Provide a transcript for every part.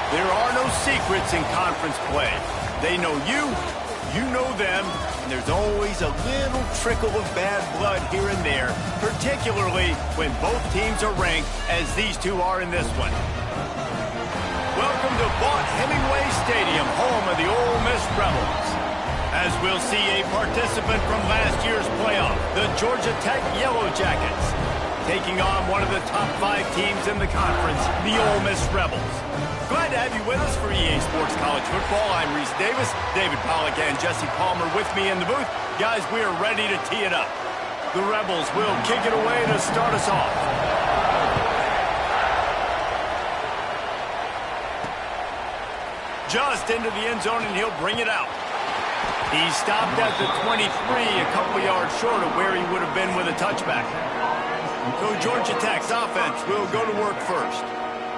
There are no secrets in conference play. They know you, you know them, and there's always a little trickle of bad blood here and there, particularly when both teams are ranked, as these two are in this one. Welcome to Vaught-Hemingway Stadium, home of the Ole Miss Rebels. As we'll see a participant from last year's playoff, the Georgia Tech Yellow Jackets, taking on one of the top 5 teams in the conference, the Ole Miss Rebels. Glad to have you with us for EA Sports College Football. I'm Reese Davis, David Pollack and Jesse Palmer with me in the booth. Guys, we are ready to tee it up. The Rebels will kick it away to start us off. Just into the end zone, and he'll bring it out. He stopped at the 23, a couple yards short of where he would have been with a touchback. So Georgia Tech's offense will go to work first.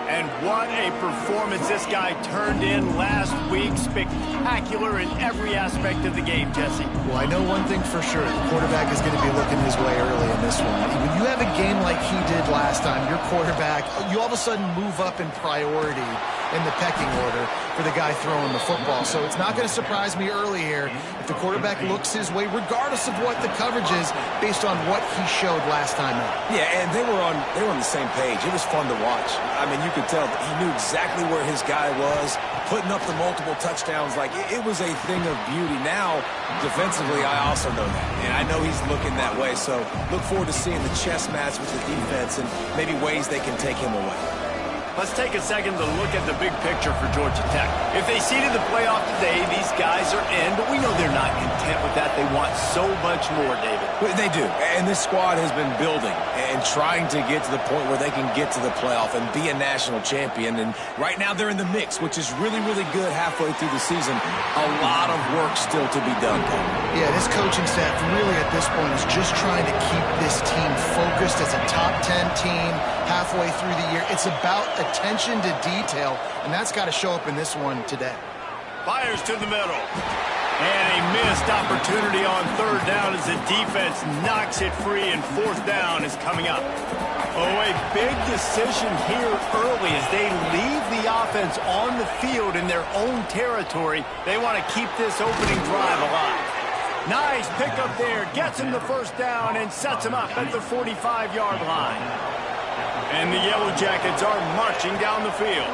And what a performance this guy turned in last week. Spectacular in every aspect of the game, Jesse. Well, I know one thing for sure. The quarterback is going to be looking his way early in this one. When you have a game like he did last time, your quarterback, you all of a sudden move up in priority in the pecking order for the guy throwing the football. So it's not going to surprise me early here if the quarterback looks his way, regardless of what the coverage is, based on what he showed last time out. Yeah, and they were on the same page. It was fun to watch. I mean, you could tell that he knew exactly where his guy was, putting up the multiple touchdowns. Like, it was a thing of beauty. Now, defensively, I also know that. And I know he's looking that way. So look forward to seeing the chess match with the defense and maybe ways they can take him away. Let's take a second to look at the big picture for Georgia Tech. If they seeded the playoff today, these guys are in, but we know they're not content with that. They want so much more, David. Well, they do, and this squad has been building and trying to get to the point where they can get to the playoff and be a national champion. And right now they're in the mix, which is really, really good halfway through the season. A lot of work still to be done, Paul. Yeah, this coaching staff really at this point is just trying to keep this team focused as a top 10 team halfway through the year. It's about attention to detail, and that's got to show up in this one today. Fires to the middle. And a missed opportunity on third down as the defense knocks it free, and fourth down is coming up. Oh, a big decision here early as they leave the offense on the field in their own territory. They want to keep this opening drive alive. Nice pickup there. Gets him the first down and sets him up at the 45-yard line. And the Yellow Jackets are marching down the field.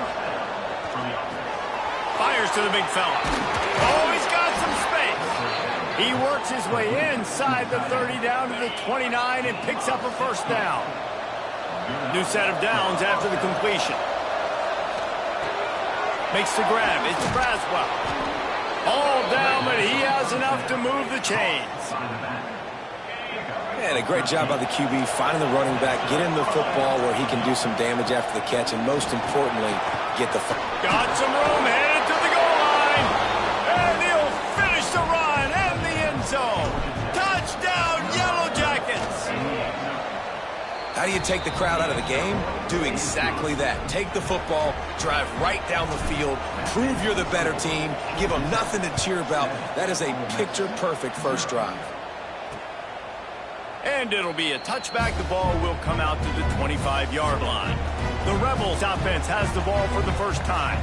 Fires to the big fella. Oh, he's got some space. He works his way inside the 30 down to the 29 and picks up a first down. New set of downs after the completion. Makes the grab. It's Braswell. All down, but he has enough to move the chains. And a great job by the QB finding the running back, get him the football where he can do some damage after the catch, and most importantly, get the got some room, headed to the goal line, and he'll finish the run and the end zone. Touchdown, Yellow Jackets! How do you take the crowd out of the game? Do exactly that. Take the football, drive right down the field, prove you're the better team, give them nothing to cheer about. That is a picture-perfect first drive. And it'll be a touchback. The ball will come out to the 25-yard line. The Rebels offense has the ball for the first time.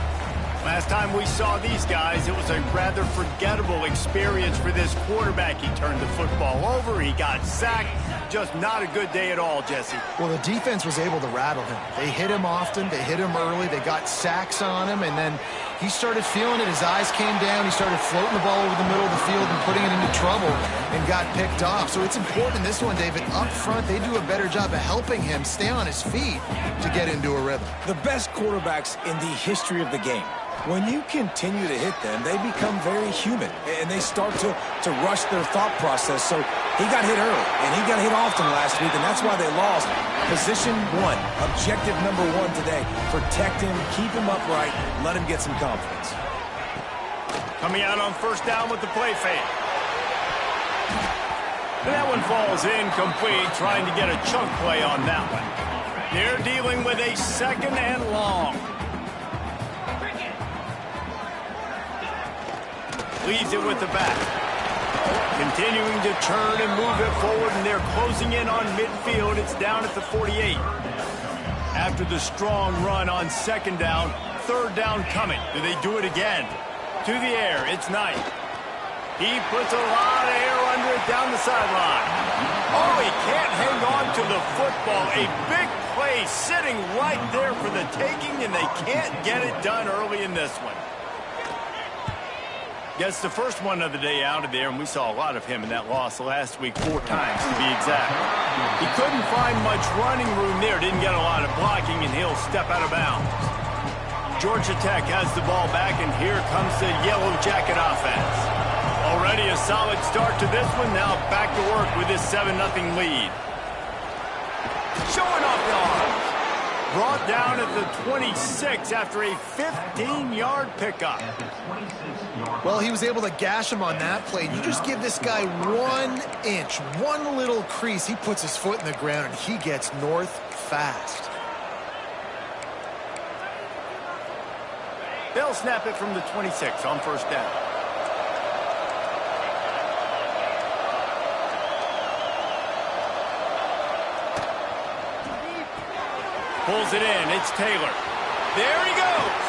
Last time we saw these guys, it was a rather forgettable experience for this quarterback. He turned the football over. He got sacked. Just not a good day at all, Jesse. Well, the defense was able to rattle him. They hit him often. They hit him early. They got sacks on him, and then he started feeling it. His eyes came down. He started floating the ball over the middle of the field and putting it into trouble and got picked off. So it's important in this one, David. Up front, they do a better job of helping him stay on his feet to get into a rhythm. The best quarterbacks in the history of the game, when you continue to hit them, they become very human, and they start to rush their thought process. So he got hit early, and he got hit often last week, and that's why they lost. Position one, objective number one today. Protect him, keep him upright, let him get some confidence. Coming out on first down with the play fake. And that one falls incomplete, trying to get a chunk play on that one. They're dealing with a second and long. Leaves it with the back. Continuing to turn and move it forward, and they're closing in on midfield. It's down at the 48. After the strong run on second down, third down coming. Do they do it again? To the air, it's Knight. He puts a lot of air under it down the sideline. Oh, he can't hang on to the football. A big play sitting right there for the taking, and they can't get it done early in this one. Gets the first one of the day out of there, and we saw a lot of him in that loss last week, 4 times to be exact. He couldn't find much running room there, didn't get a lot of blocking, and he'll step out of bounds. Georgia Tech has the ball back, and here comes the Yellow Jacket offense. Already a solid start to this one. Now back to work with this 7-0 lead. Showing off the arms. Brought down at the 26 after a 15-yard pickup. Well, he was able to gash him on that play. You just give this guy 1 inch, one little crease. He puts his foot in the ground, and he gets north fast. They'll snap it from the 26 on first down. Pulls it in. It's Taylor. There he goes.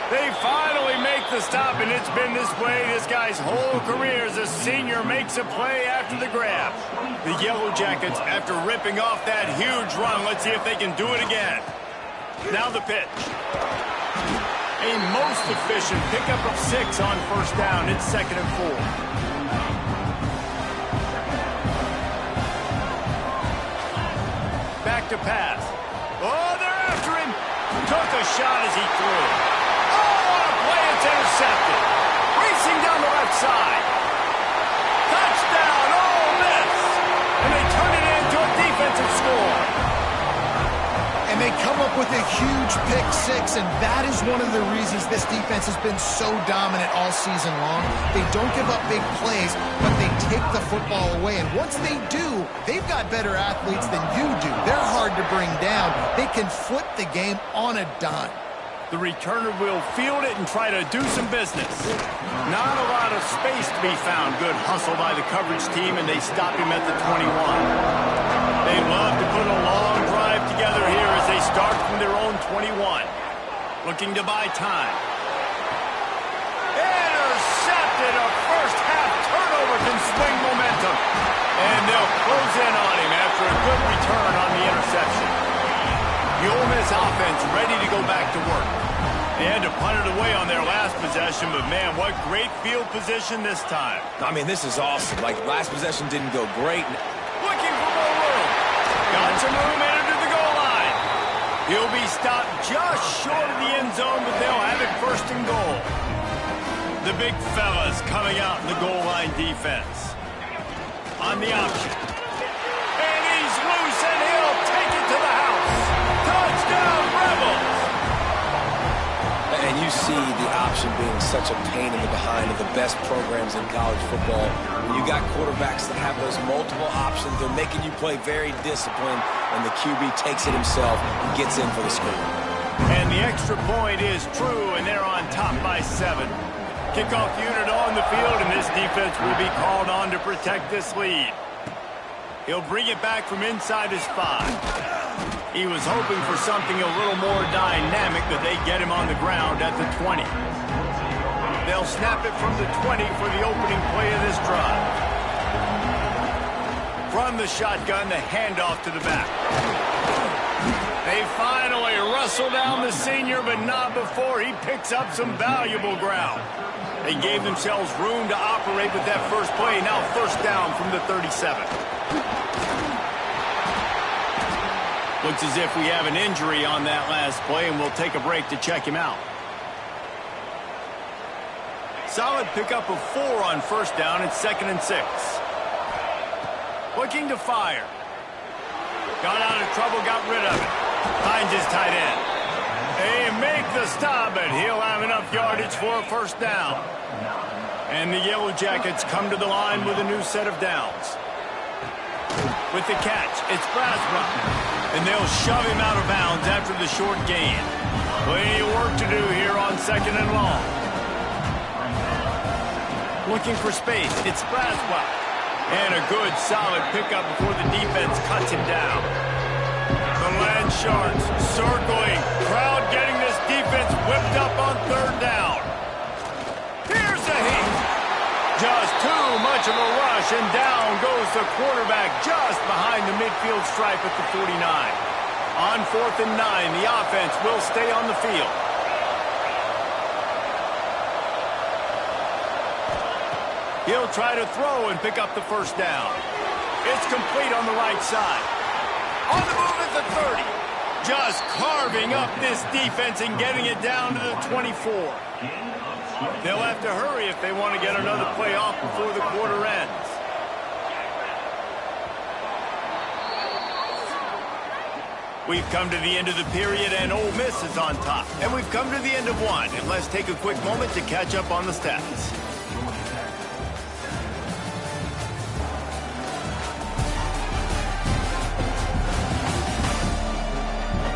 They finally make the stop, and it's been this way this guy's whole career as a senior makes a play after the grab. The Yellow Jackets, after ripping off that huge run, let's see if they can do it again. Now the pitch. A most efficient pickup of 6 on first down. It's 2nd and 4. Back to pass. Oh, they're after him. Took a shot as he threw. Oh, what a play. It's intercepted. Racing down the left side. Touchdown, Ole Miss. And they turn it into a defensive score. And they come up with a huge pick 6, and that is one of the reasons this defense has been so dominant all season long. They don't give up big plays, but they take the football away. And once they do, they've got better athletes than you do. They're hard to bring down. They can flip the game on a dime. The returner will field it and try to do some business. Not a lot of space to be found. Good hustle by the coverage team, and they stop him at the 21. They love to put a long drive together here as they start from their own 21. Looking to buy time. Intercepted. A first-half turnover can swing momentum. And they'll close in on him after a good return on the interception. The Ole Miss offense ready to go back to work. They had to punt it away on their last possession, but man, what great field position this time. I mean, this is awesome. Like, last possession didn't go great. Looking for more room. Got some room in to the goal line. He'll be stopped just short of the end zone, but they'll have it 1st and goal. The big fellas coming out in the goal line defense. On the option. And he's loose, and he'll take it to the house. Touchdown, Rebels! And you see the option being such a pain in the behind of the best programs in college football. When you got quarterbacks that have those multiple options, they're making you play very disciplined, and the QB takes it himself and gets in for the score. And the extra point is true, and they're on top by 7. Kickoff unit on the field, and this defense will be called on to protect this lead. He'll bring it back from inside his 5. He was hoping for something a little more dynamic, but they get him on the ground at the 20. They'll snap it from the 20 for the opening play of this drive. From the shotgun, the handoff to the back. They finally wrestle down the senior, but not before he picks up some valuable ground. They gave themselves room to operate with that first play. Now 1st down from the 37. Looks as if we have an injury on that last play, and we'll take a break to check him out. Solid pickup of 4 on 1st down. It's 2nd and 6. Looking to fire. Got out of trouble, got rid of it. Finds his tight end. They make the stop, but he'll have enough yardage for a 1st down. And the Yellow Jackets come to the line with a new set of downs. With the catch, it's Braswell. And they'll shove him out of bounds after the short gain. Plenty of work to do here on 2nd and long. Looking for space, it's Braswell. And a good, solid pickup before the defense cuts him down. The Land Sharks circling. Crowd getting this whipped up on third down. Here's the heat. Just too much of a rush, and down goes the quarterback just behind the midfield stripe at the 49. On 4th and 9, the offense will stay on the field. He'll try to throw and pick up the first down. It's complete on the right side. On the move at the 30. Just carving up this defense and getting it down to the 24. They'll have to hurry if they want to get another play off before the quarter ends. We've come to the end of the period, and Ole Miss is on top. And we've come to the end of one, and let's take a quick moment to catch up on the stats.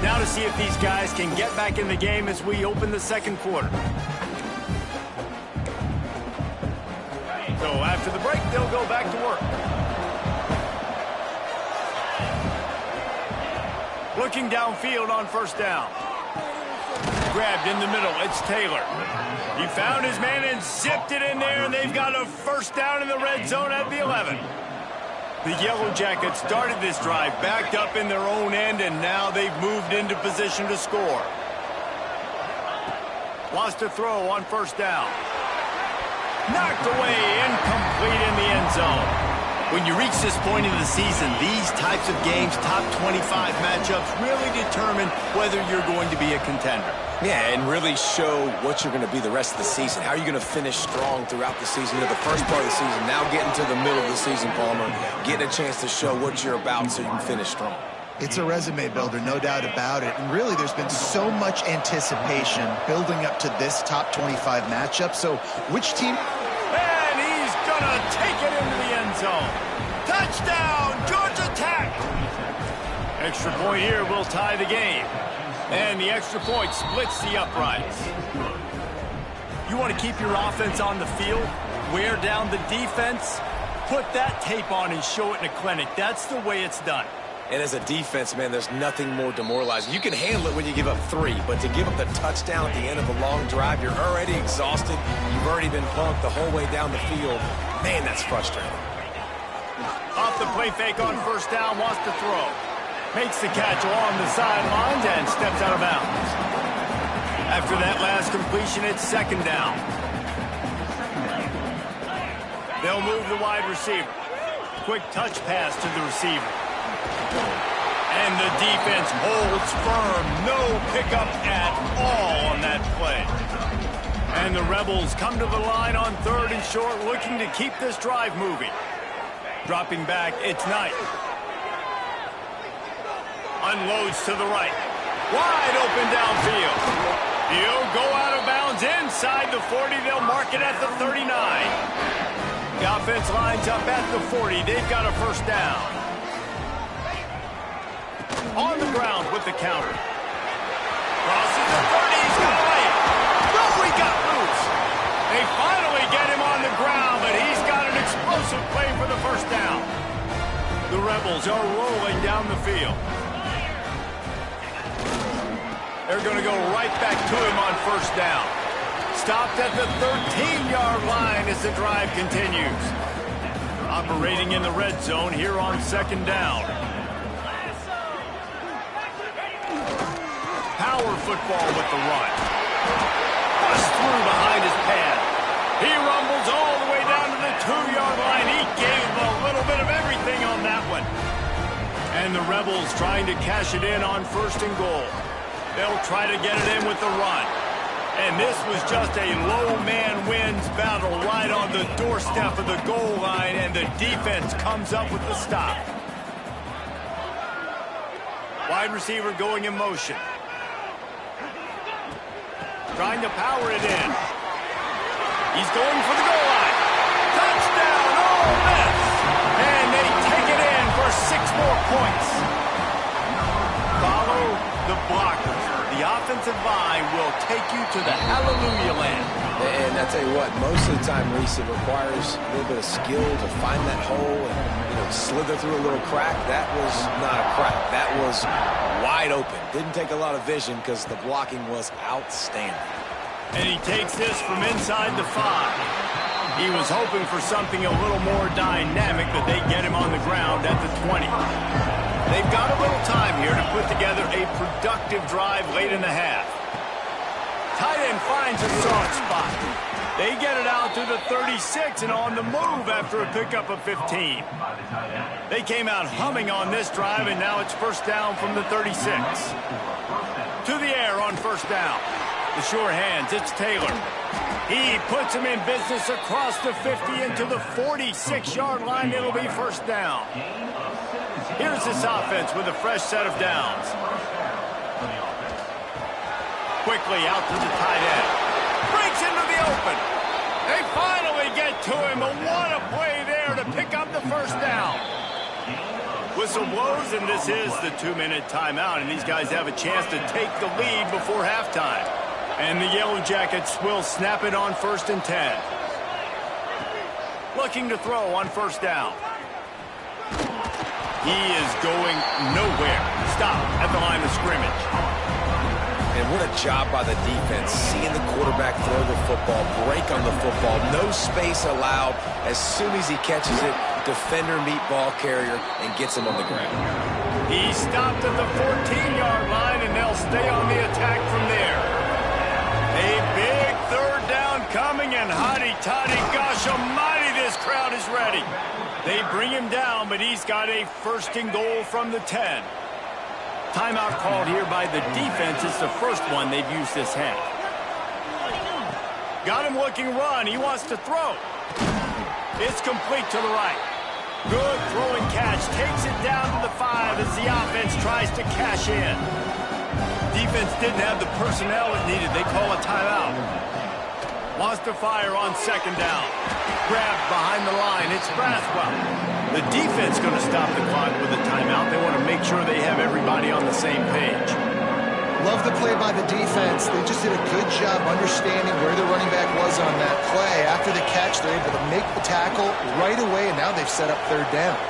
Now to see if these guys can get back in the game as we open the second quarter. So after the break, they'll go back to work. Looking downfield on first down. Grabbed in the middle. It's Taylor. He found his man and zipped it in there, and they've got a first down in the red zone at the 11. The Yellow Jackets started this drive, backed up in their own end, and now they've moved into position to score. Wants to throw on first down. Knocked away, incomplete in the end zone. When you reach this point in the season, these types of games, top 25 matchups, really determine whether you're going to be a contender. Yeah, and really show what you're going to be the rest of the season. How are you going to finish strong throughout the season? The first part of the season, now getting to the middle of the season, Palmer, getting a chance to show what you're about so you can finish strong. It's a resume builder, no doubt about it. And really, there's been so much anticipation building up to this top 25 matchup. So which team... And he's going to take it into the end zone. Touchdown, Georgia Tech! Extra point here will tie the game. And the extra point splits the uprights. You want to keep your offense on the field, wear down the defense, put that tape on and show it in a clinic. That's the way it's done. And as a defense, man, there's nothing more demoralizing. You can handle it when you give up 3, but to give up the touchdown at the end of a long drive, you're already exhausted. You've already been punked the whole way down the field. Man, that's frustrating. Off the play fake on first down, wants to throw. Makes the catch along the sidelines and steps out of bounds. After that last completion, it's second down. They'll move the wide receiver. Quick touch pass to the receiver. And the defense holds firm. No pickup at all on that play. And the Rebels come to the line on third and short, looking to keep this drive moving. Dropping back, it's Knight. Unloads to the right. Wide open downfield. He'll go out of bounds inside the 40. They'll mark it at the 39. The offense lines up at the 40. They've got a first down. On the ground with the counter. Crosses the 30. He's got away. No, he got loose. They finally get him on the ground, but he's got an explosive play for the first down. The Rebels are rolling down the field. They're going to go right back to him on first down. Stopped at the 13-yard line as the drive continues. Operating in the red zone here on second down. Power football with the run. Bust through behind his pad. He rumbles all the way down to the 2-yard line. He gave a little bit of everything on that one. And the Rebels trying to cash it in on first and goal. They'll try to get it in with the run. And this was just a low man wins battle right on the doorstep of the goal line, and the defense comes up with the stop. Wide receiver going in motion. Trying to power it in. He's going for the goal line. Touchdown, Ole Miss! And they take it in for 6 more points. Follow the blockers. The offensive line will take you to the hallelujah land. And I tell you what, most of the time, Reese, it requires a little bit of skill to find that hole and, slither through a little crack. That was not a crack. That was wide open. Didn't take a lot of vision because the blocking was outstanding. And he takes this from inside the 5. He was hoping for something a little more dynamic, but they get him on the ground at the 20. They've got a little time here to put together a productive drive late in the half. Tight end finds a soft spot. They get it out to the 36 and on the move after a pickup of 15. They came out humming on this drive, and now it's first down from the 36. To the air on first down. The sure hands, it's Taylor. He puts him in business across the 50 into the 46-yard line. It'll be first down. Here's this offense with a fresh set of downs. Quickly out to the tight end. Breaks into the open. They finally get to him, but what a play there to pick up the first down. Whistle blows, and this is the 2-minute timeout, and these guys have a chance to take the lead before halftime. And the Yellow Jackets will snap it on 1st and 10. Looking to throw on first down. He is going nowhere. Stop at the line of scrimmage. And what a job by the defense, seeing the quarterback throw the football, break on the football, no space allowed. As soon as he catches it, defender meet ball carrier and gets him on the ground. He stopped at the 14-yard line, and they'll stay on the attack from there. A big third down coming, and hotty-toddy, gosh almighty, this crowd is ready. They bring him down, but he's got a 1st and goal from the 10. Timeout called here by the defense. It's the first one they've used this half. Got him looking run. He wants to throw. It's complete to the right. Good throwing catch. Takes it down to the 5 as the offense tries to cash in. Defense didn't have the personnel it needed. They call a timeout. Wants to fire on 2nd down. Grabbed behind the line. It's Braswell. The defense going to stop the clock with a timeout. They want to make sure they have everybody on the same page. Love the play by the defense. They just did a good job understanding where the running back was on that play. After the catch, they're able to make the tackle right away, and now they've set up 3rd down.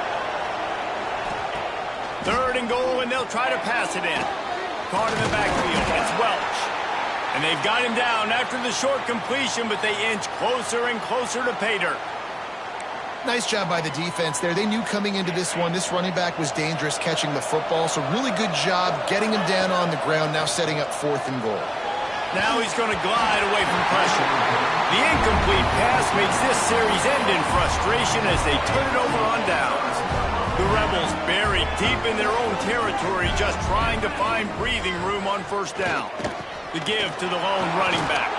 3rd and goal, and they'll try to pass it in. Caught in the backfield. It's Welch. And they've got him down after the short completion, but they inch closer and closer to pay dirt. Nice job by the defense there. They knew coming into this one, this running back was dangerous catching the football, so really good job getting him down on the ground, now setting up 4th and goal. Now he's going to glide away from pressure. The incomplete pass makes this series end in frustration as they turn it over on downs. The Rebels buried deep in their own territory, just trying to find breathing room on first down. The give to the lone running back.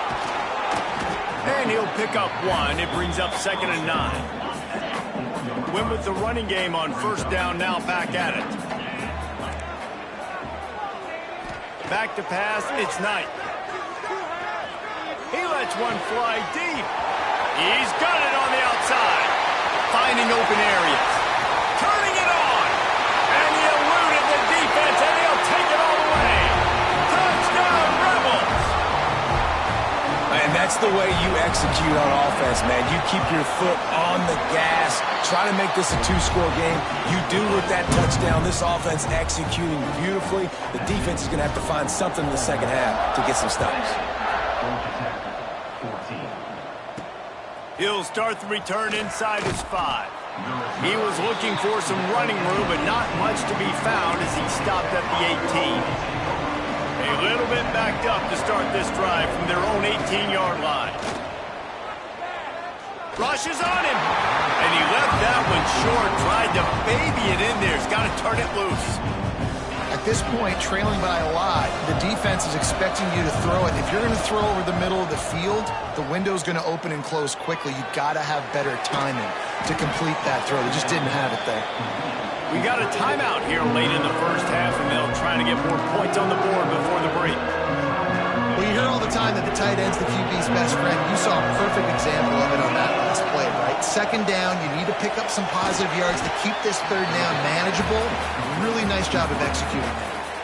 And he'll pick up 1. It brings up 2nd and 9. Went with the running game on first down, now back at it. Back to pass, it's Knight. He lets one fly deep. He's got it on the outside. Finding open areas. Turning it on. And he eluded the defense, and he'll take it all the way. Touchdown, Rebels! And that's the way you execute on offense, man. You keep your foot on the gas, try to make this a 2-score game. You do with that touchdown. This offense executing beautifully. The defense is going to have to find something in the second half to get some stops. He'll start the return inside his 5. He was looking for some running room, but not much to be found as he stopped at the 18. A little bit backed up to start this drive from their own 18-yard line. Rushes on him. And he left that one short. Tried to baby it in there. He's got to turn it loose. At this point, trailing by a lot, the defense is expecting you to throw it. If you're going to throw over the middle of the field, the window's going to open and close quickly. You've got to have better timing to complete that throw. They just didn't have it there. We got a timeout here late in the first half, and they'll try to get more points on the board before the break. Well, you hear all the time that the tight end's the QB's best friend. You saw a perfect example of it on that last play, right? 2nd down, you need to pick up some positive yards to keep this 3rd down manageable. Really nice job of executing that.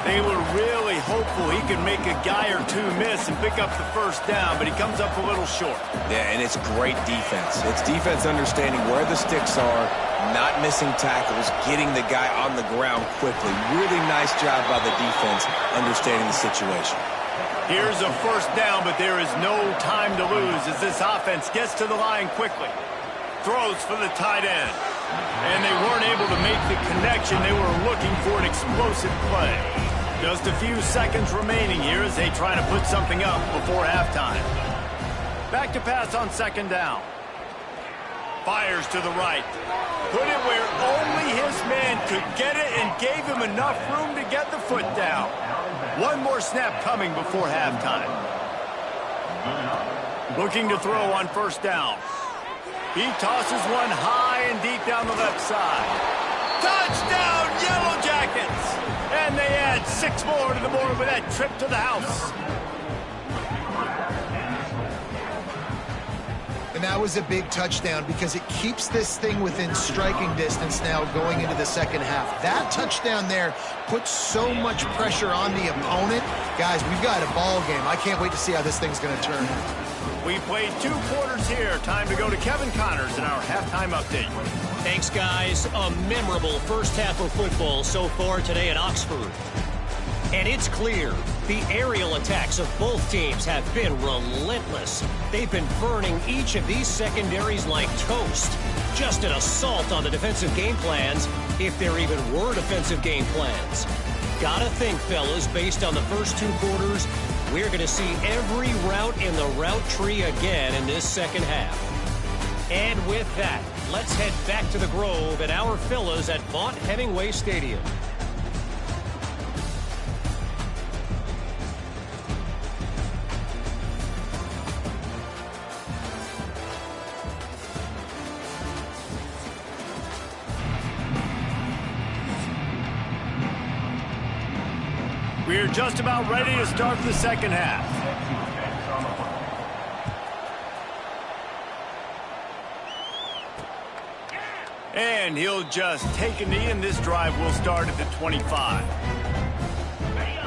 They were really hopeful he could make a guy or two miss and pick up the first down, but he comes up a little short. Yeah, and it's great defense. It's defense understanding where the sticks are, not missing tackles, getting the guy on the ground quickly. Really nice job by the defense understanding the situation. Here's a first down, but there is no time to lose as this offense gets to the line quickly. Throws for the tight end. And they weren't able to make the connection. They were looking for an explosive play. Just a few seconds remaining here as they try to put something up before halftime. Back to pass on second down. Fires to the right. Put it where only his man could get it and gave him enough room to get the foot down. One more snap coming before halftime. Looking to throw on first down. He tosses one high and deep down the left side. Touchdown, Yellow Jackets! And they add 6 more to the board with that trip to the house. And that was a big touchdown because it keeps this thing within striking distance now going into the second half. That touchdown there puts so much pressure on the opponent. Guys, we've got a ball game. I can't wait to see how this thing's going to turn. We played 2 quarters here. Time to go to Kevin Connors in our halftime update. Thanks, guys. A memorable first half of football so far today at Oxford. And it's clear the aerial attacks of both teams have been relentless. They've been burning each of these secondaries like toast. Just an assault on the defensive game plans, if there even were defensive game plans. Gotta think, fellas, based on the first 2 quarters, we're going to see every route in the route tree again in this second half. And with that, let's head back to the Grove and our fellas at Vaught Hemingway Stadium. We're just about ready to start the second half. And he'll just take a knee, and this drive will start at the 25.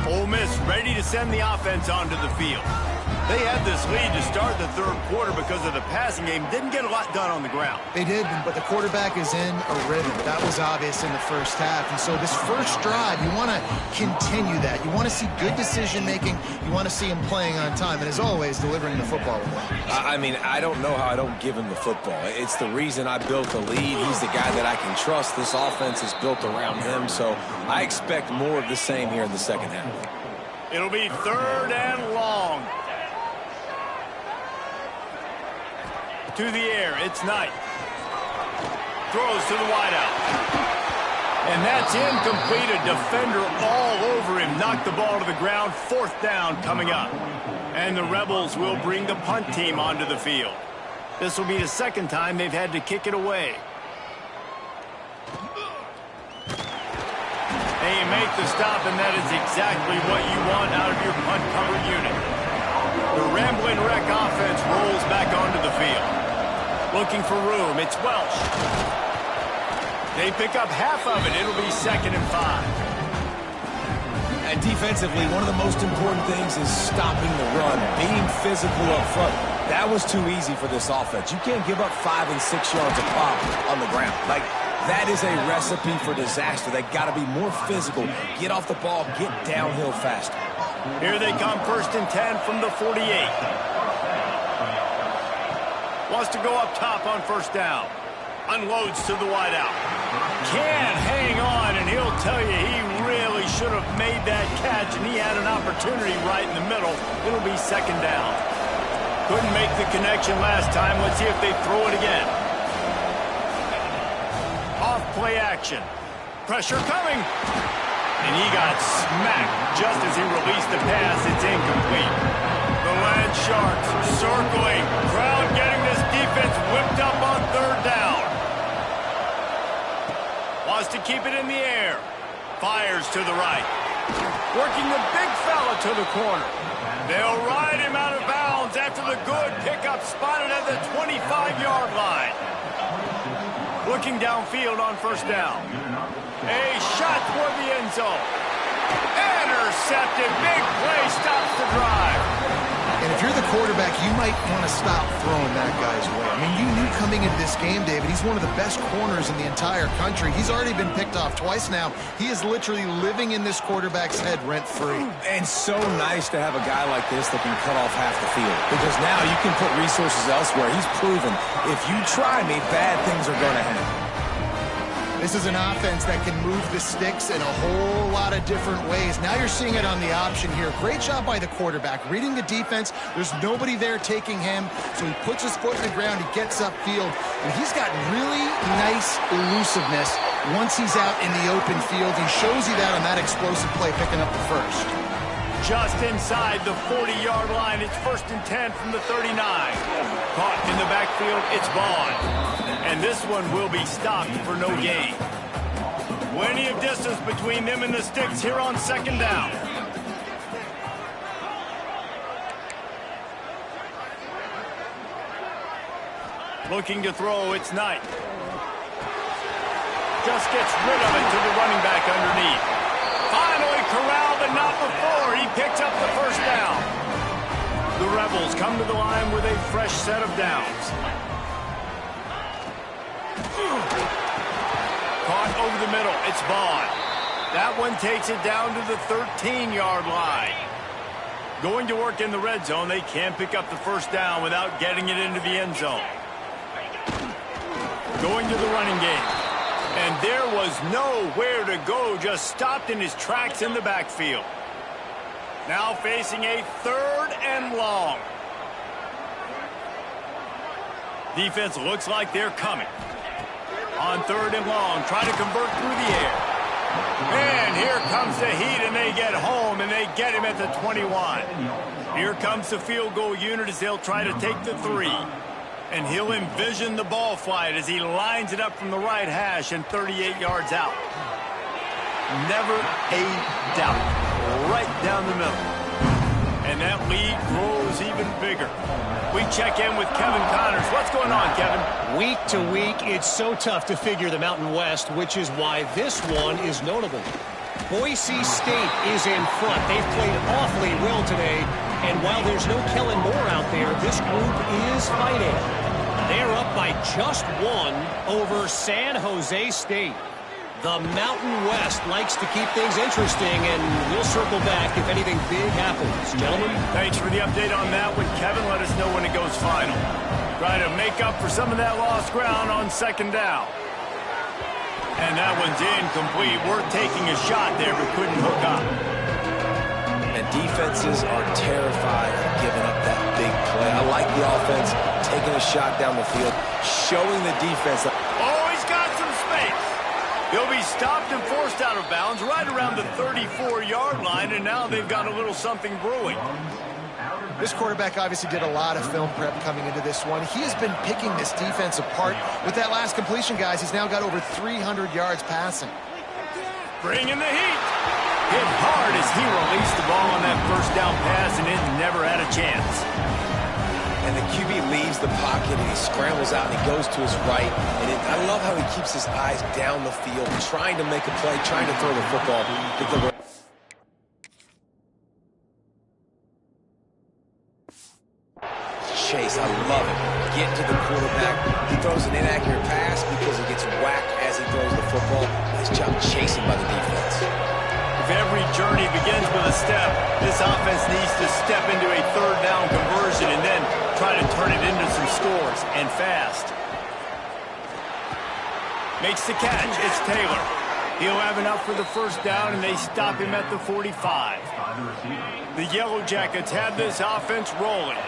Ole Miss ready to send the offense onto the field. They had this lead to start the third quarter because of the passing game. Didn't get a lot done on the ground. They did, but the quarterback is in a rhythm. That was obvious in the first half. And so this first drive, you want to continue that. You want to see good decision-making. You want to see him playing on time. And as always, delivering the football with him. I mean, I don't know how I don't give him the football. It's the reason I built the lead. He's the guy that I can trust. This offense is built around him. So I expect more of the same here in the second half. It'll be third and long. To the air, it's Knight. Throws to the wideout. And that's incomplete. A defender all over him. Knocked the ball to the ground. Fourth down coming up. And the Rebels will bring the punt team onto the field. This will be the second time they've had to kick it away. They make the stop, and that is exactly what you want out of your punt cover unit. The Ramblin' Wreck offense rolls back onto the field. Looking for room, it's Welsh. They pick up half of it. It'll be 2nd and 5. And defensively, one of the most important things is stopping the run, being physical up front. That was too easy for this offense. You can't give up 5 and 6 yards a pop on the ground. Like, that is a recipe for disaster. They got to be more physical, get off the ball, get downhill faster. Here they come, 1st and 10 from the 48. Wants to go up top on first down. Unloads to the wideout. Can't hang on, and he'll tell you he really should have made that catch, and he had an opportunity right in the middle. It'll be 2nd down. Couldn't make the connection last time. Let's see if they throw it again. Off play action. Pressure coming. And he got smacked just as he released the pass. It's incomplete. The Land Sharks circling. Crowd getting this defense whipped up on 3rd down. Wants to keep it in the air. Fires to the right. Working the big fella to the corner. They'll ride him out of bounds after the good pickup spotted at the 25-yard line. Looking downfield on first down. A shot toward the end zone. intercepted. Big play stops the drive. And if you're the quarterback, you might want to stop throwing that guy's way. I mean, you knew coming into this game, David, he's one of the best corners in the entire country. He's already been picked off twice now. He is literally living in this quarterback's head rent-free. And so nice to have a guy like this that can cut off half the field. Because now you can put resources elsewhere. He's proven, if you try me, bad things are going to happen. This is an offense that can move the sticks in a whole lot of different ways. Now you're seeing it on the option here. Great job by the quarterback. Reading the defense, there's nobody there taking him, so he puts his foot in the ground, he gets upfield, and he's got really nice elusiveness once he's out in the open field. He shows you that on that explosive play, picking up the first. Just inside the 40-yard line. It's 1st and 10 from the 39. Caught in the backfield, it's Vaughn. And this one will be stopped for no gain. Plenty of distance between them and the sticks here on 2nd down. Looking to throw, it's Knight. Just gets rid of it to the running back underneath. Finally corralled, but not before. He picks up the 1st down. The Rebels come to the line with a fresh set of downs. Caught over the middle. It's Vaughn. That one takes it down to the 13-yard line. Going to work in the red zone. They can't pick up the 1st down without getting it into the end zone. Going to the running game. And there was nowhere to go, just stopped in his tracks in the backfield. Now facing a 3rd and long. Defense looks like they're coming. On 3rd and long, try to convert through the air. And here comes the heat, and they get home, and they get him at the 21. Here comes the field goal unit as they'll try to take the 3. And he'll envision the ball flight as he lines it up from the right hash and 38 yards out. Never a doubt. Right down the middle. And that lead grows even bigger. We check in with Kevin Connors. What's going on, Kevin? Week to week, it's so tough to figure the Mountain West, which is why this one is notable. Boise State is in front. They've played awfully well today, and while there's no Kellen Moore out there, this group is fighting. They're up by just 1 over San Jose State. The Mountain West likes to keep things interesting, and we'll circle back if anything big happens. Gentlemen? Thanks for the update on that one, Kevin. Let us know when it goes final. Try to make up for some of that lost ground on 2nd down. And that one's incomplete. We're taking a shot there, but couldn't hook up. And defenses are terrified of giving up that big play. I like the offense taking a shot down the field, showing the defense that... Oh, he's got some space. He'll be stopped and forced out of bounds right around the 34-yard line, and now they've got a little something brewing. This quarterback obviously did a lot of film prep coming into this one. He has been picking this defense apart. With that last completion, guys, he's now got over 300 yards passing. Bring in the heat. Hit hard as he released the ball on that 1st down pass, and it never had a chance. And the QB leaves the pocket, and he scrambles out, and he goes to his right. And I love how he keeps his eyes down the field, trying to make a play, trying to throw the football. Chase, I love it. Get to the quarterback. He throws an inaccurate pass because he gets whacked as he throws the football. Nice job chasing by the defense. If every journey begins with a step, this offense needs to step into a 3rd down conversion and then try to turn it into some scores, and fast. Makes the catch. It's Taylor. He'll have enough for the 1st down, and they stop him at the 45. The Yellow Jackets have this offense rolling.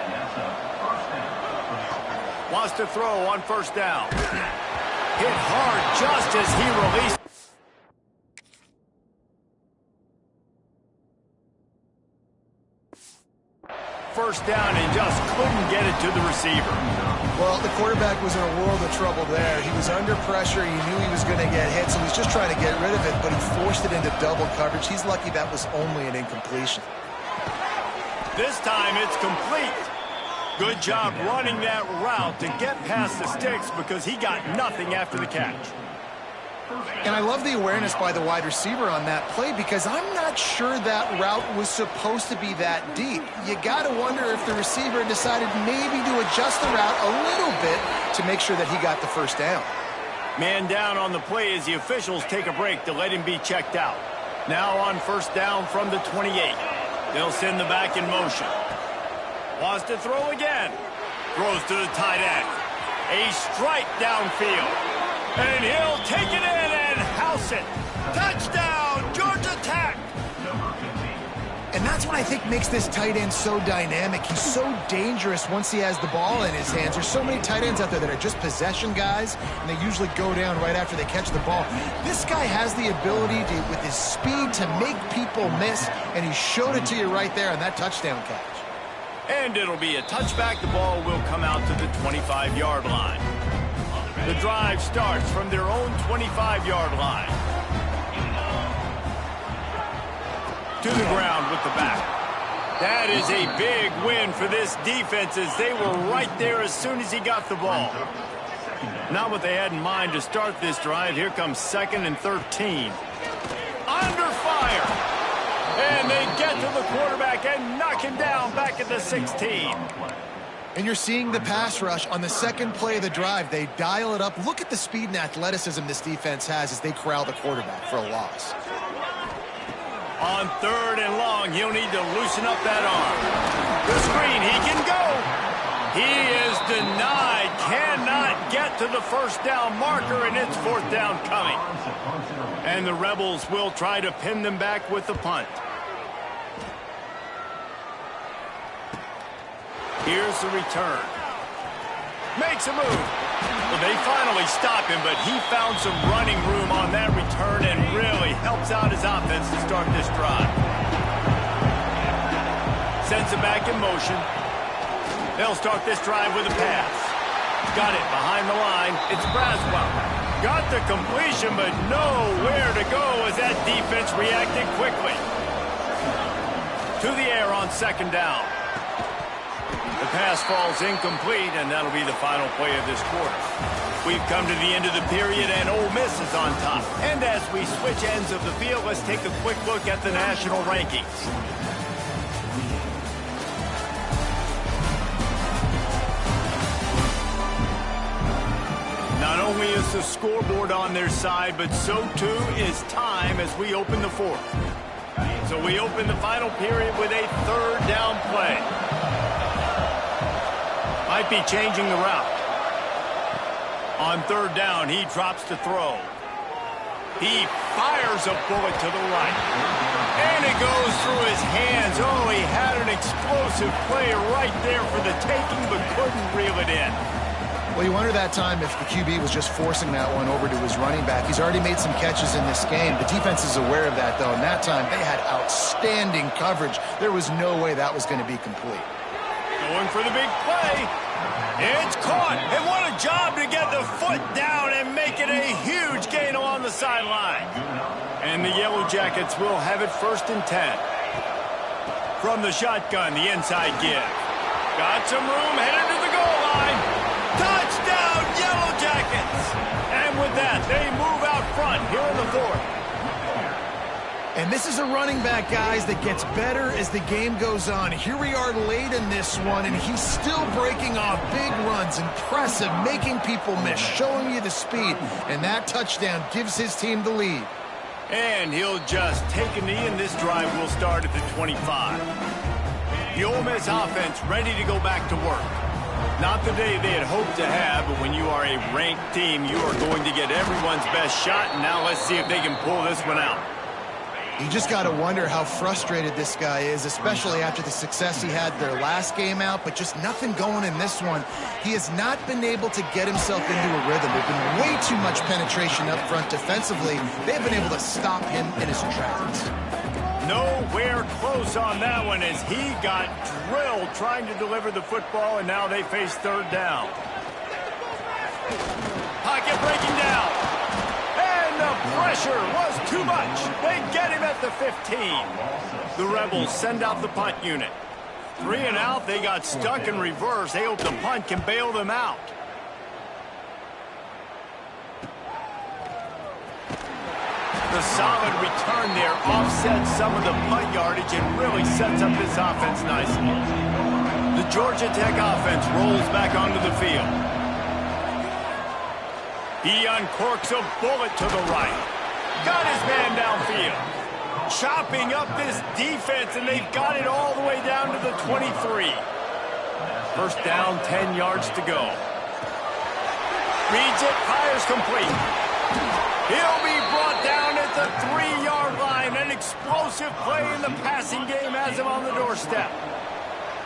Wants to throw on 1st down. Hit hard just as he released. 1st down and just couldn't get it to the receiver. Well, the quarterback was in a world of trouble there. He was under pressure. He knew he was going to get hit, so he's just trying to get rid of it, but he forced it into double coverage. He's lucky that was only an incompletion. This time it's complete. Good job running that route to get past the sticks because he got nothing after the catch. And I love the awareness by the wide receiver on that play because I'm not sure that route was supposed to be that deep. You got to wonder if the receiver decided maybe to adjust the route a little bit to make sure that he got the first down. Man down on the play as the officials take a break to let him be checked out. Now on first down from the 28. They'll send the back in motion. Wants to throw again. Throws to the tight end. A strike downfield. And he'll take it in and house it. Touchdown, Georgia Tech. And that's what I think makes this tight end so dynamic. He's so dangerous once he has the ball in his hands. There's so many tight ends out there that are just possession guys, and they usually go down right after they catch the ball. This guy has the ability to, with his speed, to make people miss, and he showed it to you right there on that touchdown catch. And it'll be a touchback. The ball will come out to the 25-yard line. The drive starts from their own 25-yard line. To the ground with the back. That is a big win for this defense as they were right there as soon as he got the ball. Not what they had in mind to start this drive. Here comes 2nd and 13. Under fire. And they get to the quarterback and knock him down back at the 16. And you're seeing the pass rush on the second play of the drive. They dial it up. Look at the speed and athleticism this defense has as they corral the quarterback for a loss. On 3rd and long, he'll need to loosen up that arm. The screen, he can go. He is denied. Cannot get to the first down marker, and it's 4th down coming. And the Rebels will try to pin them back with the punt. Here's the return. Makes a move. Well, they finally stop him, but he found some running room on that return and really helps out his offense to start this drive. Sends it back in motion. They'll start this drive with a pass. Got it behind the line. It's Braswell. Got the completion, but nowhere to go as that defense reacted quickly. To the air on 2nd down. The pass falls incomplete, and that'll be the final play of this quarter. We've come to the end of the period, and Ole Miss is on top. And as we switch ends of the field, let's take a quick look at the national rankings. Not only is the scoreboard on their side, but so too is time as we open the 4th. So we open the final period with a 3rd down play. Might be changing the route. On 3rd down, he drops to throw. He fires a bullet to the right. And it goes through his hands. Oh, he had an explosive play right there for the taking, but couldn't reel it in. Well, you wonder that time if the QB was just forcing that one over to his running back. He's already made some catches in this game. The defense is aware of that, though, and that time they had outstanding coverage. There was no way that was going to be complete. Going for the big play. It's caught. And what a job to get the foot down and make it a huge gain along the sideline. And the Yellow Jackets will have it 1st and 10. From the shotgun, the inside give. Got some room, headed to the goal line. Touchdown, Yellow Jackets. And with that, they move out front here in the 4th. And this is a running back, guys, that gets better as the game goes on. Here we are late in this one, and he's still breaking off big runs. Impressive, making people miss, showing you the speed. And that touchdown gives his team the lead. And he'll just take a knee, and this drive will start at the 25. The Ole Miss offense ready to go back to work. Not the day they had hoped to have, but when you are a ranked team, you are going to get everyone's best shot. And now let's see if they can pull this one out. You just got to wonder how frustrated this guy is, especially after the success he had their last game out, but just nothing going in this one. He has not been able to get himself into a rhythm. There's been way too much penetration up front defensively. They've been able to stop him in his tracks. Nowhere close on that one as he got drilled trying to deliver the football, and now they face 3rd down. Pocket breaking down. The pressure was too much. They get him at the 15. The Rebels send out the punt unit. 3 and out. They got stuck in reverse. They hope the punt can bail them out. The solid return there offsets some of the punt yardage and really sets up this offense nicely. The Georgia Tech offense rolls back onto the field. He uncorks a bullet to the right. Got his man downfield. Chopping up this defense, and they've got it all the way down to the 23. First down, 10 yards to go. Reads it, fires complete. He'll be brought down at the 3-yard line. An explosive play in the passing game has him on the doorstep.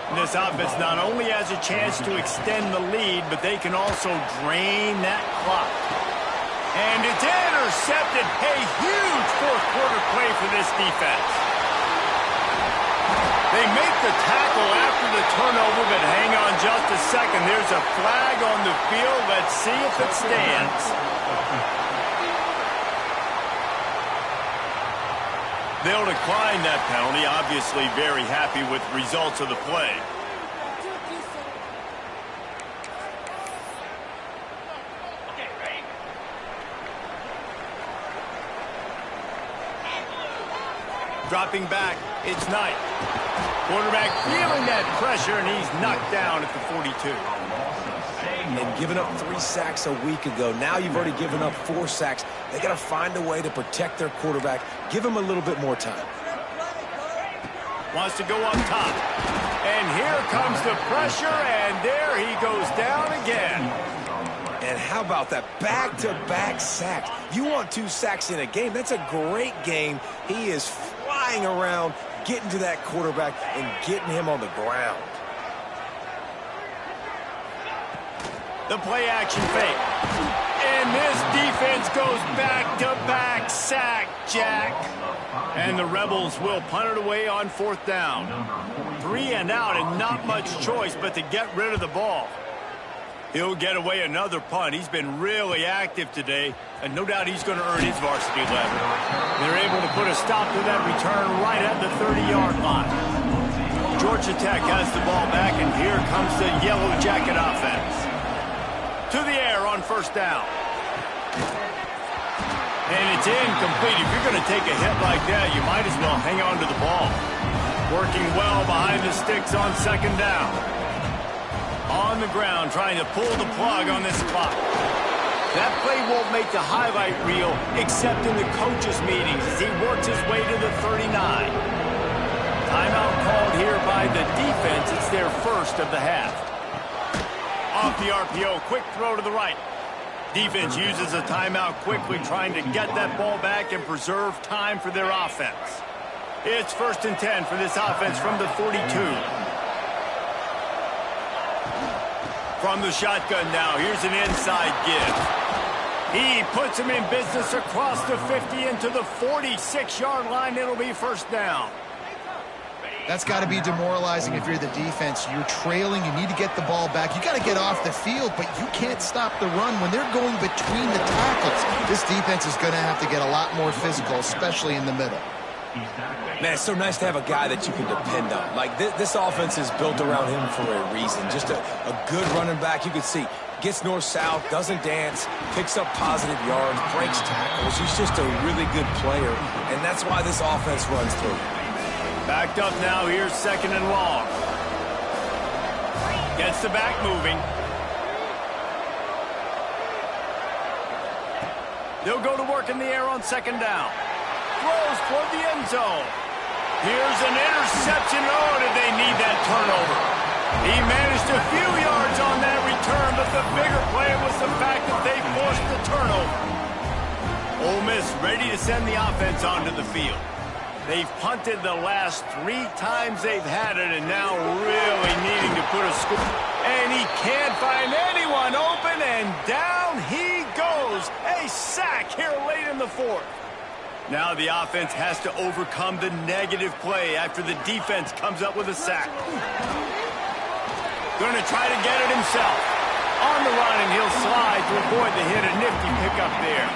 And this offense not only has a chance to extend the lead, but they can also drain that clock. And it's intercepted. A huge fourth-quarter play for this defense. They make the tackle after the turnover, but hang on just a second. There's a flag on the field. Let's see if it stands. They'll decline that penalty. Obviously very happy with the results of the play. Dropping back, it's Knight. Quarterback feeling that pressure, and he's knocked down at the 42. And giving up 3 sacks a week ago. Now you've already given up 4 sacks. They got to find a way to protect their quarterback. Give him a little bit more time. Wants to go up top. And here comes the pressure, and there he goes down again. And how about that back-to-back sacks? You want 2 sacks in a game. That's a great game. He is flying around, getting to that quarterback and getting him on the ground. The play-action fake. And this defense goes back-to-back sack, Jack. And the Rebels will punt it away on 4th down. 3 and out, and not much choice but to get rid of the ball. He'll get away another punt. He's been really active today, and no doubt he's going to earn his varsity level. They're able to put a stop to that return right at the 30-yard line. Georgia Tech has the ball back, and here comes the Yellow Jacket offense. To the air on 1st down. And it's incomplete. If you're going to take a hit like that, you might as well hang on to the ball. Working well behind the sticks on 2nd down. On the ground, trying to pull the plug on this clock. That play won't make the highlight reel, except in the coaches' meetings as he works his way to the 39. Timeout called here by the defense. It's their first of the half. Off the RPO, quick throw to the right. Defense uses a timeout quickly, trying to get that ball back and preserve time for their offense. It's 1st and 10 for this offense from the 42. From the shotgun now, here's an inside give. He puts him in business across the 50 into the 46-yard line. It'll be 1st down. That's got to be demoralizing if you're the defense. You're trailing. You need to get the ball back. You got to get off the field, but you can't stop the run. When they're going between the tackles, this defense is going to have to get a lot more physical, especially in the middle. Man, it's so nice to have a guy that you can depend on. Like, this offense is built around him for a reason. Just a good running back. You can see, gets north-south, doesn't dance, picks up positive yards, breaks tackles. He's just a really good player, and that's why this offense runs through. Backed up now, here's 2nd and long. Gets the back moving. They'll go to work in the air on 2nd down. Throws toward the end zone. Here's an interception. Oh, did they need that turnover? He managed a few yards on that return, but the bigger play was the fact that they forced the turnover. Ole Miss ready to send the offense onto the field. They've punted the last 3 times they've had it, and now really needing to put a score. And he can't find anyone open, and down he goes. A sack here late in the 4th. Now the offense has to overcome the negative play after the defense comes up with a sack. Going to try to get it himself. On the run, and he'll slide to avoid the hit. A nifty pickup there.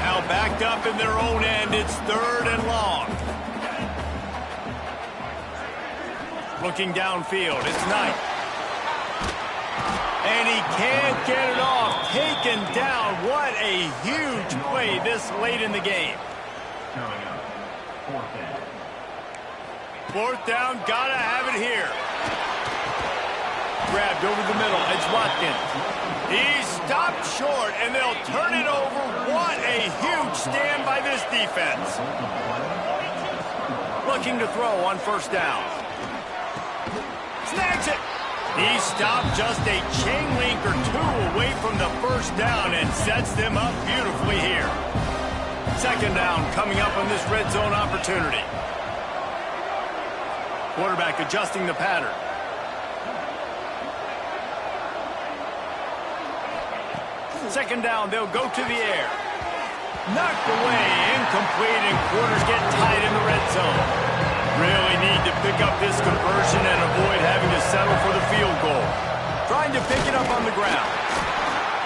Now backed up in their own end. It's 3rd and long. Looking downfield. It's Knight. And he can't get it off. Taken down. What a huge play this late in the game. Fourth down, gotta have it here. Grabbed over the middle, it's Watkins. He's stopped short, and they'll turn it over. What a huge stand by this defense. Looking to throw on first down. Snags it. He stopped just a chain link or two away from the first down and sets them up beautifully here. Second down coming up on this red zone opportunity. Quarterback adjusting the pattern. Second down, they'll go to the air. Knocked away, incomplete, and quarters get tight in the red zone. Really need to pick up this conversion and avoid having to settle for the field goal. Trying to pick it up on the ground.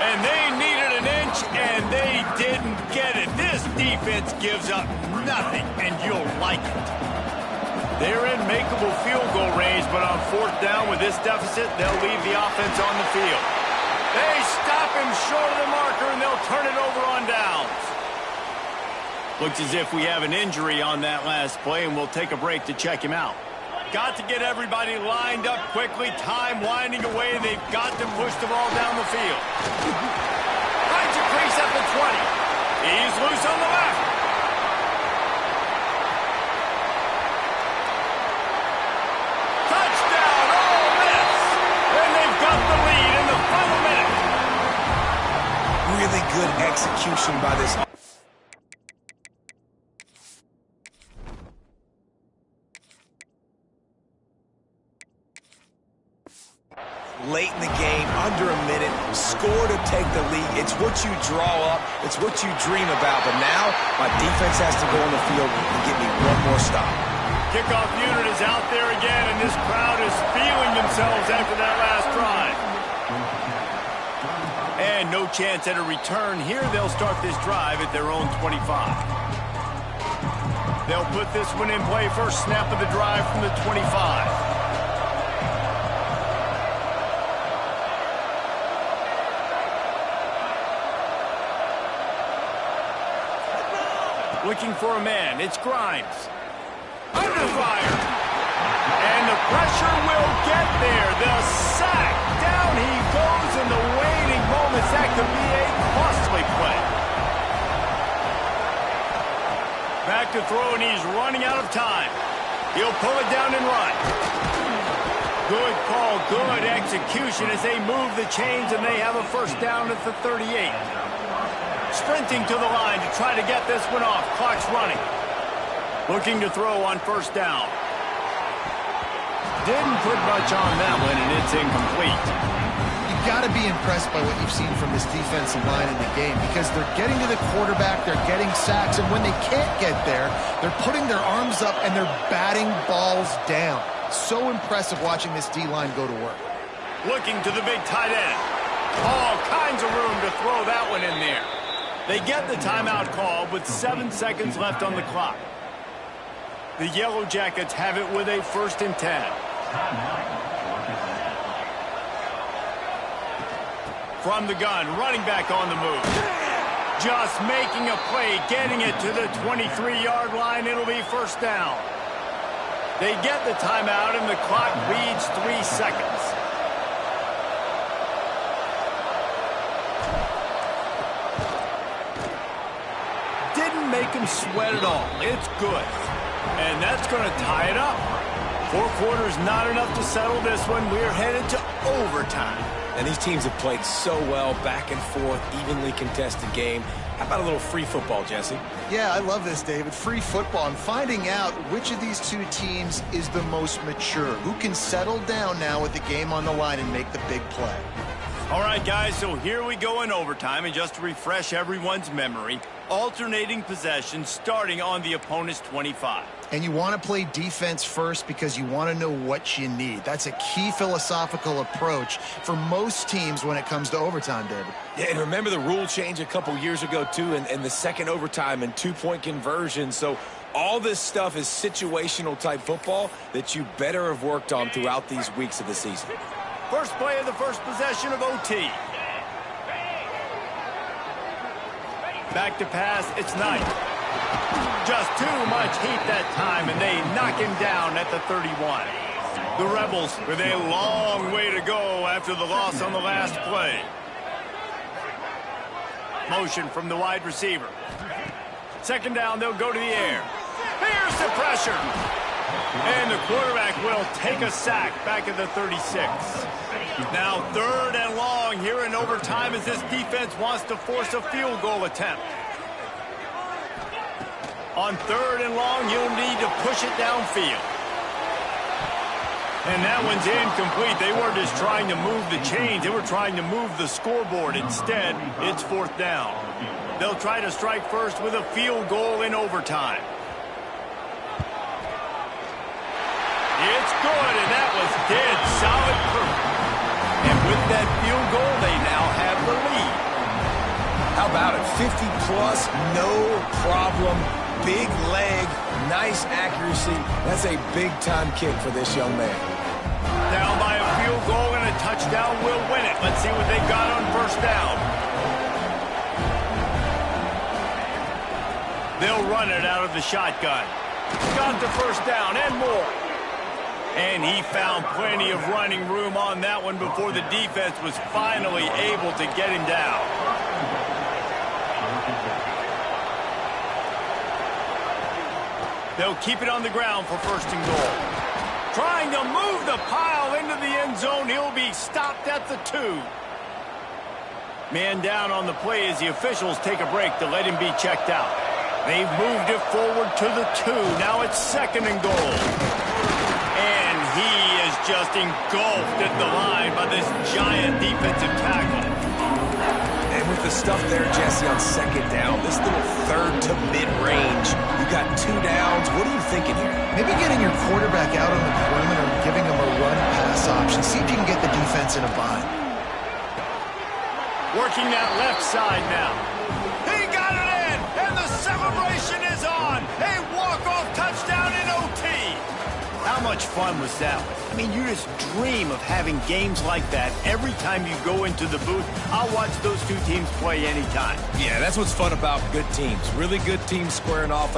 And they needed an inch, and they didn't get it. This defense gives up nothing, and you'll like it. They're in makeable field goal range, but on fourth down with this deficit, they'll leave the offense on the field. They stop him short of the marker, and they'll turn it over on downs. Looks as if we have an injury on that last play, and we'll take a break to check him out. Got to get everybody lined up quickly. Time winding away. They've got to push the ball down the field. Finds a crease at the 20. He's loose on the left. Touchdown, Ole Miss! And they've got the lead in the final minute. Really good execution by this. Late in the game, under a minute, score to take the lead. It's what you draw up. It's what you dream about. But now, my defense has to go on the field and get me one more stop. Kickoff unit is out there again, and this crowd is feeling themselves after that last drive. And no chance at a return here. They'll start this drive at their own 25. They'll put this one in play. First snap of the drive from the 25. Looking for a man. It's Grimes. Under fire. And the pressure will get there. The sack. Down he goes in the waning moments. That could be a costly play. Back to throw, and he's running out of time. He'll pull it down and run. Good call, good execution as they move the chains, and they have a first down at the 38. Sprinting to the line to try to get this one off. Clock's running. Looking to throw on first down. Didn't put much on that one, and it's incomplete. You've got to be impressed by what you've seen from this defensive line in the game because they're getting to the quarterback, they're getting sacks, and when they can't get there, they're putting their arms up and they're batting balls down. So impressive watching this D-line go to work. Looking to the big tight end. All kinds of room to throw that one in there. They get the timeout call with 7 seconds left on the clock. The Yellow Jackets have it with a 1st and 10. From the gun, running back on the move. Just making a play, getting it to the 23-yard line. It'll be first down. They get the timeout, and the clock reads 3 seconds. Make him sweat it all. It's good. And that's going to tie it up. 4 quarters, not enough to settle this one. We're headed to overtime. And these teams have played so well, back and forth, evenly contested game. How about a little free football, Jesse? Yeah, I love this, David. Free football. I'm finding out which of these two teams is the most mature. Who can settle down now with the game on the line and make the big play. All right, guys, so here we go in overtime. And just to refresh everyone's memory, alternating possession starting on the opponent's 25. And you want to play defense first because you want to know what you need. That's a key philosophical approach for most teams when it comes to overtime, David. Yeah, and remember the rule change a couple years ago, too, and the second overtime and 2-point conversion. So all this stuff is situational type football that you better have worked on throughout these weeks of the season. First play of the first possession of OT. Back to pass, it's Knight. Just too much heat that time, and they knock him down at the 31. The Rebels with a long way to go after the loss on the last play. Motion from the wide receiver. Second down, they'll go to the air. Here's the pressure. And the quarterback will take a sack back at the 36. Now third and long here in overtime as this defense wants to force a field goal attempt. On third and long, you'll need to push it downfield. And that one's incomplete. They weren't just trying to move the chains. They were trying to move the scoreboard. Instead, it's fourth down. They'll try to strike first with a field goal in overtime. It's good, and that was dead solid proof. And with that field goal, they now have the lead. How about it? 50-plus, no problem. Big leg, nice accuracy. That's a big-time kick for this young man. Down by a field goal and a touchdown will win it. Let's see what they've got on first down. They'll run it out of the shotgun. Got the first down and more. And he found plenty of running room on that one before the defense was finally able to get him down. They'll keep it on the ground for first and goal. Trying to move the pile into the end zone. He'll be stopped at the 2. Man down on the play as the officials take a break to let him be checked out. They've moved it forward to the 2. Now it's second and goal. And he is just engulfed at the line by this giant defensive tackle. And with the stuff there, Jesse, on second down, this little third to mid-range, you got 2 downs. What are you thinking here? Maybe getting your quarterback out on the perimeter and giving him a run-pass option. See if you can get the defense in a bind. Working that left side now. He got it in, and the celebration is on. A walk-off touchdown in OT. How much fun was that one? I mean, you just dream of having games like that every time you go into the booth. I'll watch those two teams play anytime. Yeah, that's what's fun about good teams. Really good teams squaring off.